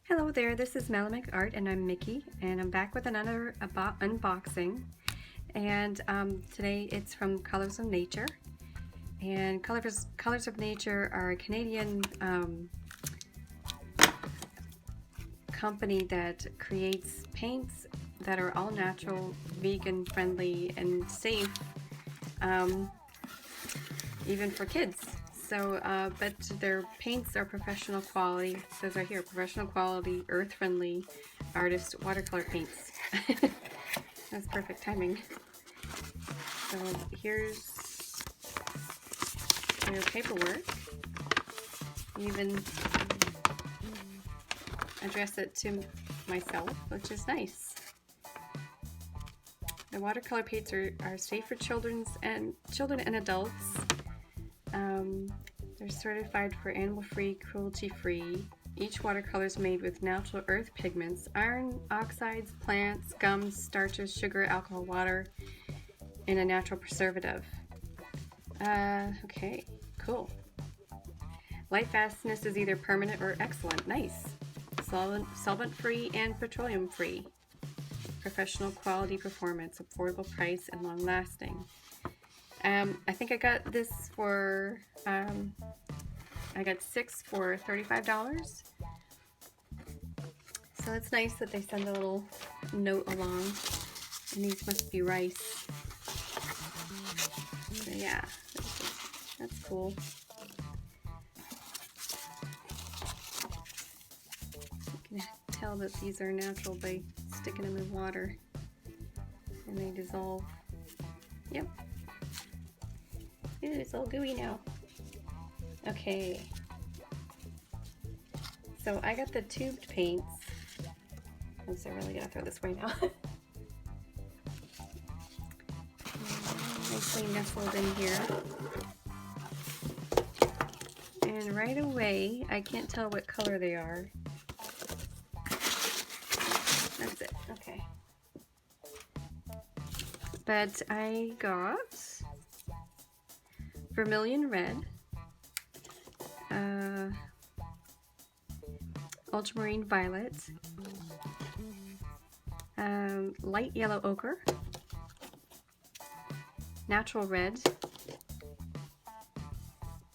Hello there, this is Melamic Art and I'm Mickey, and I'm back with another unboxing. And today it's from Colors of Nature. And Colors of Nature are a Canadian company that creates paints that are all natural, vegan friendly, and safe, even for kids. So, but their paints are professional quality. It says right here, professional quality, earth-friendly, artist watercolor paints. That's perfect timing. So here's their paperwork. You even address it to myself, which is nice. The watercolor paints are safe for children and adults. They're certified for animal-free, cruelty-free. Each watercolor is made with natural earth pigments, iron oxides, plants, gums, starches, sugar, alcohol, water, and a natural preservative. Okay, cool. Light fastness is either permanent or excellent. Nice. Solvent-free and petroleum-free. Professional quality performance, affordable price, and long-lasting. I think I got this for, I got 6 for $35. So it's nice that they send a little note along. And these must be rice. So yeah, that's cool. You can tell that these are natural by sticking them in water and they dissolve. Yep. Ooh, it's all gooey now. Okay. So I got the tubed paints. Oops, I really gotta throw this away now. Nicely nestled in here. And right away, I can't tell what color they are. That's it, okay. But I got vermilion red, ultramarine violet, light yellow ochre, natural red,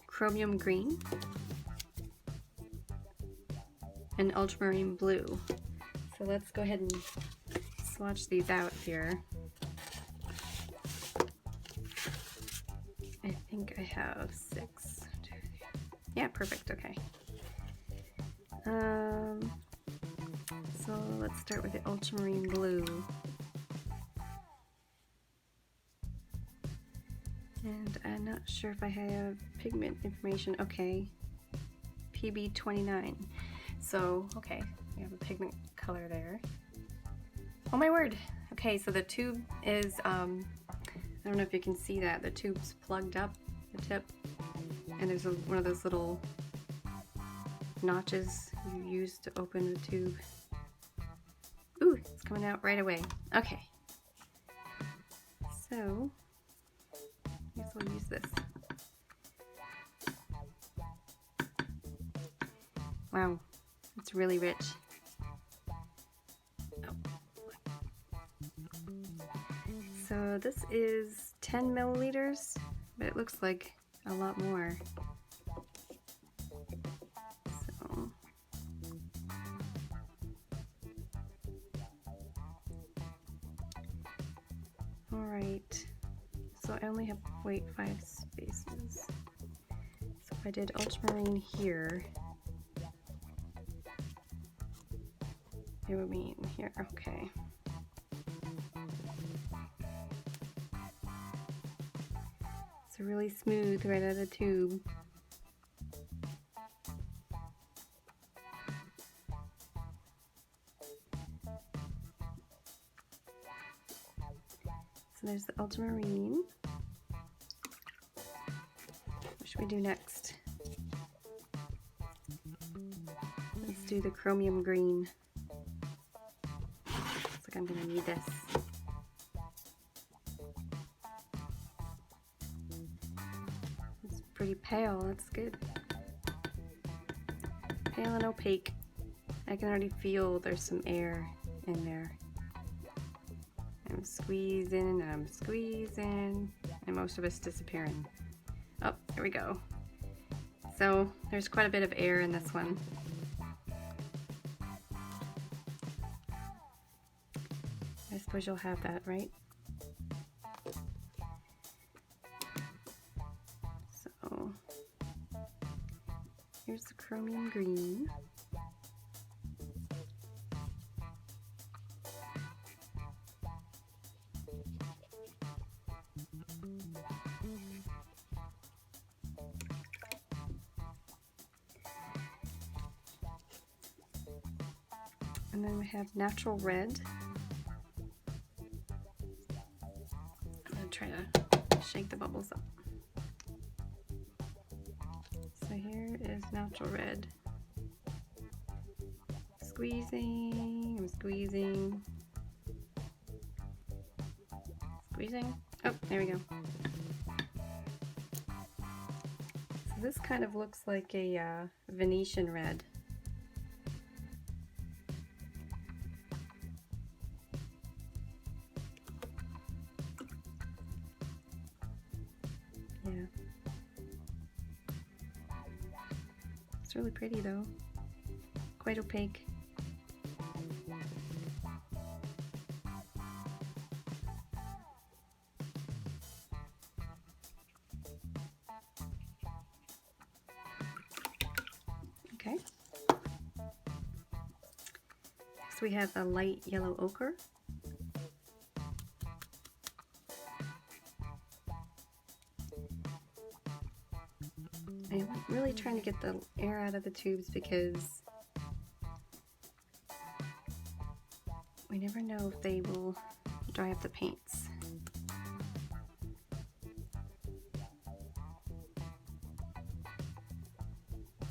chromium green, and ultramarine blue. So let's go ahead and swatch these out here. I think I have 6. Yeah, perfect, okay. So let's start with the ultramarine blue. And I'm not sure if I have pigment information. Okay, PB29. So, okay, we have a pigment color there. Oh my word! Okay, so the tube is, I don't know if you can see that. The tube's plugged up, the tip, and there's one of those little notches you use to open the tube. Ooh, it's coming out right away. Okay. So, I guess we'll use this. Wow, it's really rich. So this is 10 milliliters, but it looks like a lot more. So, all right. So I only have, 5 spaces. So if I did ultramarine here, it would be in here. Okay. It's really smooth right out of the tube. So there's the ultramarine. What should we do next? Let's do the chromium green. Looks like I'm gonna need this. Pretty pale, that's good. Pale and opaque. I can already feel there's some air in there. I'm squeezing and I'm squeezing, and most of it's disappearing. Oh, there we go. So there's quite a bit of air in this one. I suppose you'll have that, right? So here's the chromium green. And then we have natural red. I'm going to try to shake the bubbles up. So here is natural red. Squeezing, I'm squeezing. Squeezing. Oh, there we go. So this kind of looks like a Venetian red. Yeah. It's really pretty though. Quite opaque. Okay. So we have a light yellow ochre. I'm really trying to get the air out of the tubes because we never know if they will dry up the paints.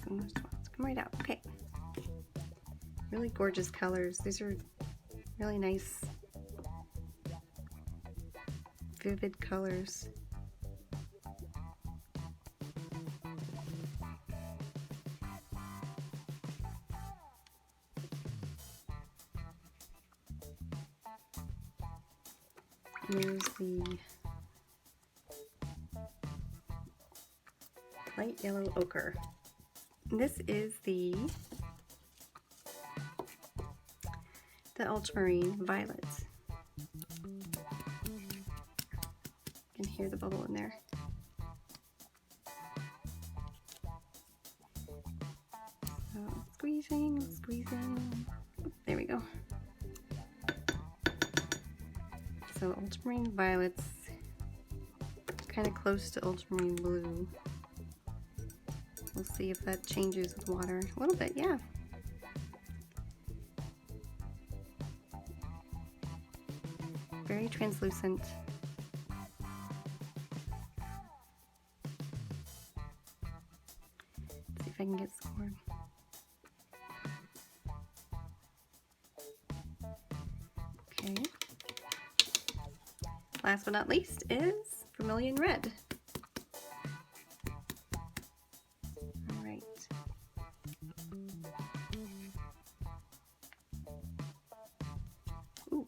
So let's come right out. Okay. Really gorgeous colors. These are really nice, vivid colors. Here's the light yellow ochre. This is the ultramarine violet. You can hear the bubble in there. So squeezing, squeezing. There we go. So ultramarine violet's kind of close to ultramarine blue. We'll see if that changes with water a little bit. Yeah. Very translucent. Let's see if I can get some more. Okay. Last but not least is vermilion red. All right. Ooh.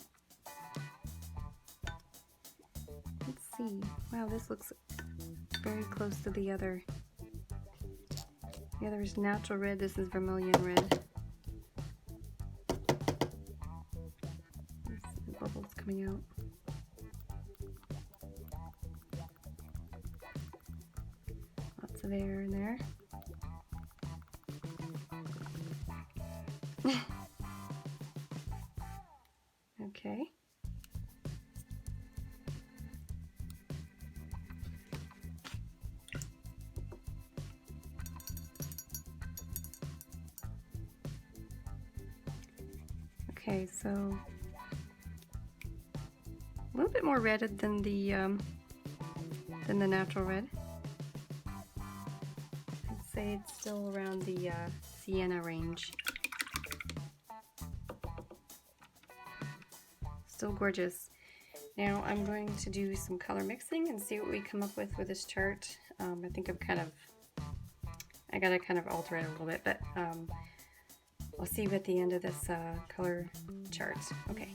Let's see. Wow, this looks very close to the other. The other is natural red. This is vermilion red. The bubbles coming out. Lots of air in there. Okay. Okay, so a little bit more red than the natural red. I'd say it's still around the sienna range. Still gorgeous. Now I'm going to do some color mixing and see what we come up with this chart. I think I gotta kind of alter it a little bit, but I'll see you at the end of this color chart. Okay.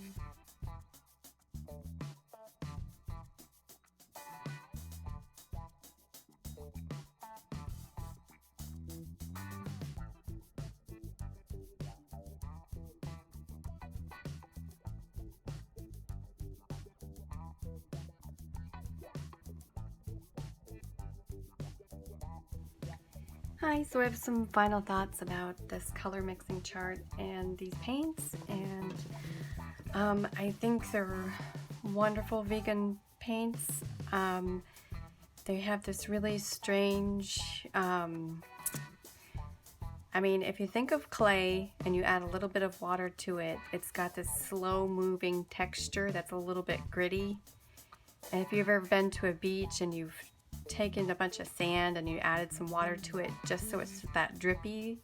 Hi, so I have some final thoughts about this color mixing chart and these paints, and I think they're wonderful vegan paints. They have this really strange, I mean, if you think of clay and you add a little bit of water to it, it's got this slow moving texture that's a little bit gritty. And if you've ever been to a beach and you've taken a bunch of sand and you added some water to it just so it's that drippy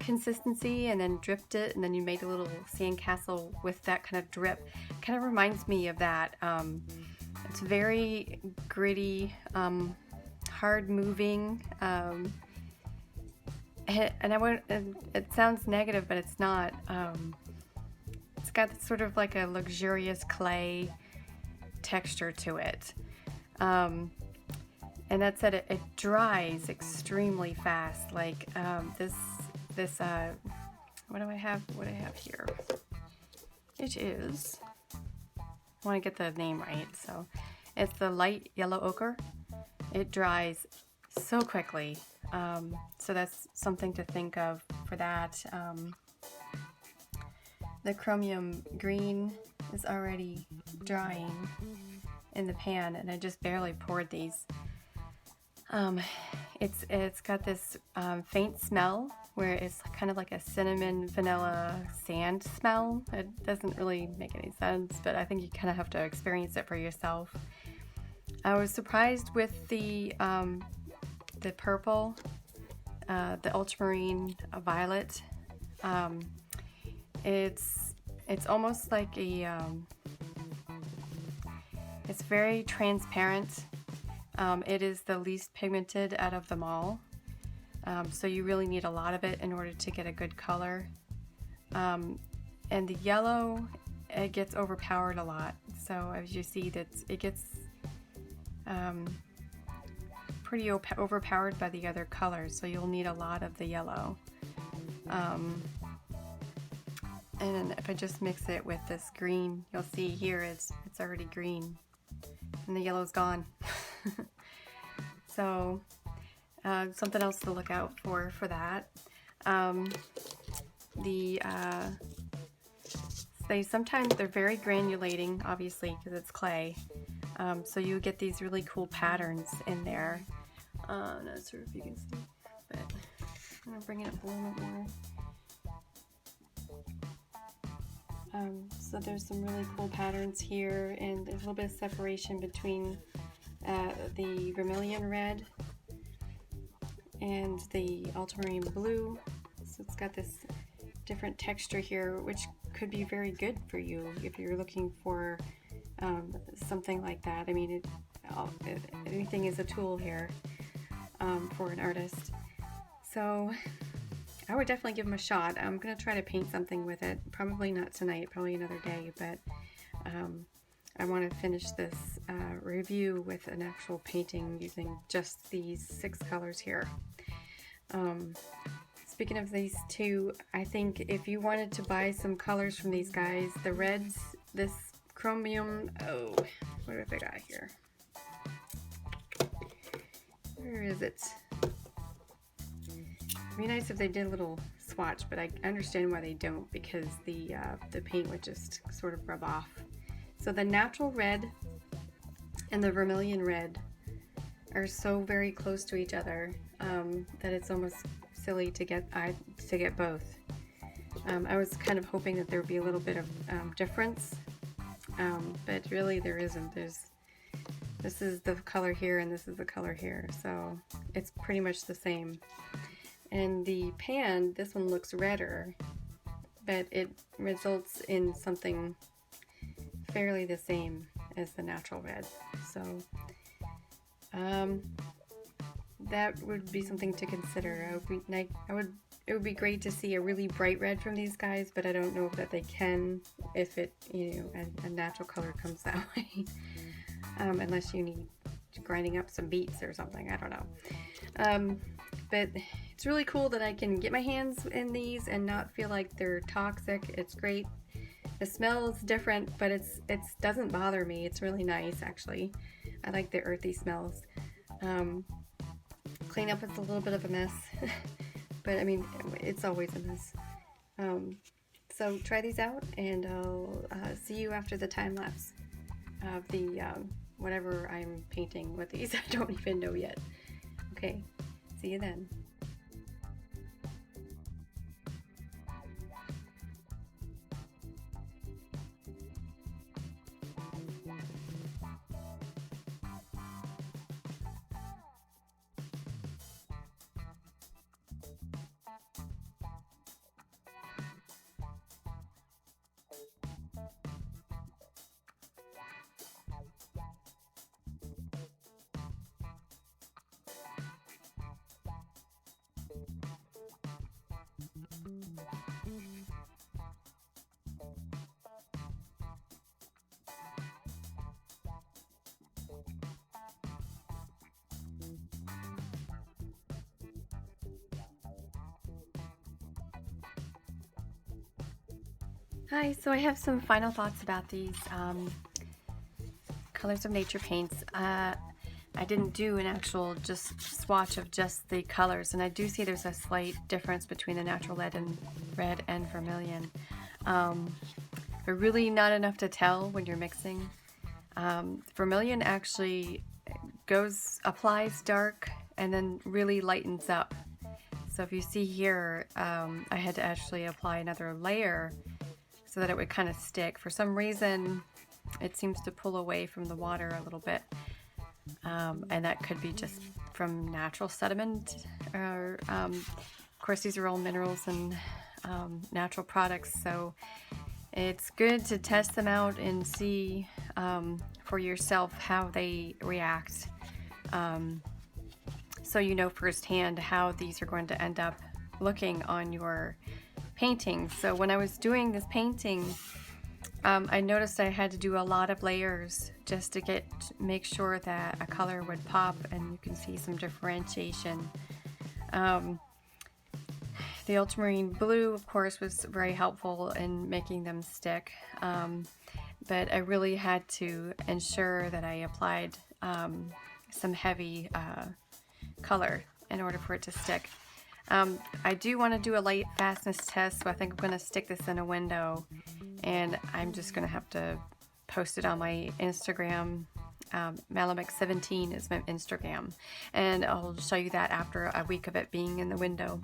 consistency, and then dripped it, and then you made a little sand castle with that kind of drip, kind of reminds me of that. It's very gritty, hard moving, and it sounds negative, but it's not. It's got sort of like a luxurious clay texture to it. And that said, it dries extremely fast. Like this what do I have here? It is, I want to get the name right, so it's the light yellow ochre. It dries so quickly, so that's something to think of for that. The chromium green is already drying in the pan, and I just barely poured these. It's got this faint smell where it's kind of like a cinnamon vanilla sand smell. It doesn't really make any sense, but I think you kind of have to experience it for yourself. I was surprised with the purple, the ultramarine violet. It's almost like a it's very transparent. It is the least pigmented out of them all, so you really need a lot of it in order to get a good color. And the yellow, it gets overpowered a lot, so as you see that it gets pretty overpowered by the other colors, so you'll need a lot of the yellow. And if I just mix it with this green, you'll see here it's already green and the yellow's gone. So something else to look out for that. Sometimes they're very granulating, obviously, because it's clay. So you get these really cool patterns in there. I'm not sure if you can see, but I'm gonna bring it up a little bit more. So there's some really cool patterns here, and there's a little bit of separation between the vermilion red and the ultramarine blue. So it's got this different texture here, which could be very good for you if you're looking for something like that. I mean, anything is a tool here for an artist. So I would definitely give them a shot. I'm going to try to paint something with it. Probably not tonight, probably another day, but I want to finish this review with an actual painting using just these 6 colors here. Speaking of these two, I think if you wanted to buy some colors from these guys, the reds, this chromium, what have I got here? Where is it? It'd be nice if they did a little swatch, but I understand why they don't, because the paint would just sort of rub off. So the natural red and the vermilion red are so very close to each other that it's almost silly to get both. I was kind of hoping that there would be a little bit of difference, but really there isn't. This is the color here and this is the color here, so it's pretty much the same. And the pan, this one looks redder, but it results in something fairly the same as the natural red. So that would be something to consider. I would it would be great to see a really bright red from these guys, but I don't know that they can if it, you know, a natural color comes that way. Unless you need grinding up some beets or something, I don't know. But it's really cool that I can get my hands in these and not feel like they're toxic. It's great. The smell is different, but it doesn't bother me. It's really nice, actually. I like the earthy smells. Cleanup is a little bit of a mess, but I mean, it's always a mess. So try these out, and I'll see you after the time lapse of the whatever I'm painting with these. I don't even know yet. Okay, see you then. Hi, so I have some final thoughts about these Colors of Nature paints. I didn't do an actual just swatch of just the colors, and I do see there's a slight difference between the natural red and vermilion. But really not enough to tell when you're mixing. Vermilion actually applies dark and then really lightens up. So if you see here, I had to actually apply another layer so that it would kind of stick. For some reason, it seems to pull away from the water a little bit. And that could be just from natural sediment, or of course these are all minerals and natural products, so it's good to test them out and see for yourself how they react, so you know firsthand how these are going to end up looking on your painting. So when I was doing this painting, I noticed I had to do a lot of layers just to make sure that a color would pop, and you can see some differentiation. The ultramarine blue, of course, was very helpful in making them stick, but I really had to ensure that I applied some heavy color in order for it to stick. I do want to do a light fastness test, so I think I'm going to stick this in a window, and I'm just going to have to post it on my Instagram. Malamix17 is my Instagram, and I'll show you that after a week of it being in the window.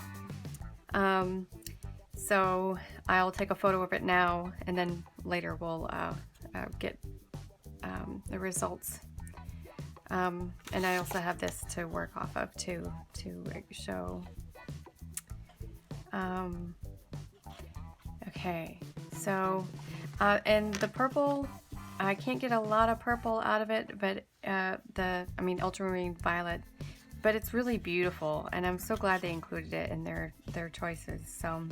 So I'll take a photo of it now, and then later we'll get the results. And I also have this to work off of too, to show. Okay, so and the purple, I can't get a lot of purple out of it, but ultramarine violet, but it's really beautiful, and I'm so glad they included it in their choices. So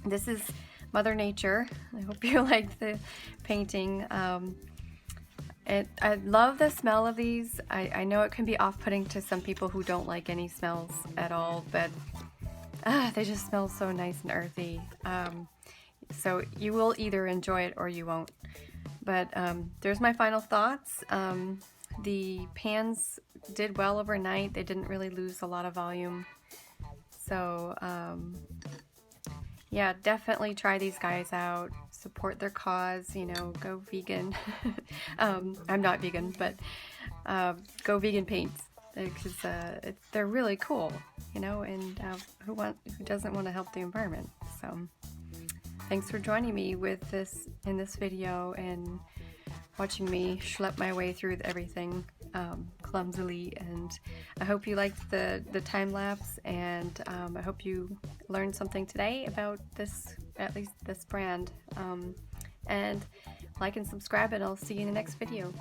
this is Mother Nature. I hope you liked the painting. I love the smell of these. I know it can be off-putting to some people who don't like any smells at all, but they just smell so nice and earthy. So you will either enjoy it or you won't. But there's my final thoughts. The pans did well overnight. They didn't really lose a lot of volume. So yeah, definitely try these guys out. Support their cause, you know, go vegan. I'm not vegan, but go vegan paints, because they're really cool, you know, and who doesn't want to help the environment? So thanks for joining me in this video and watching me schlep my way through everything clumsily. And I hope you liked the time lapse, and I hope you learned something today about at least this brand. And like and subscribe, and I'll see you in the next video.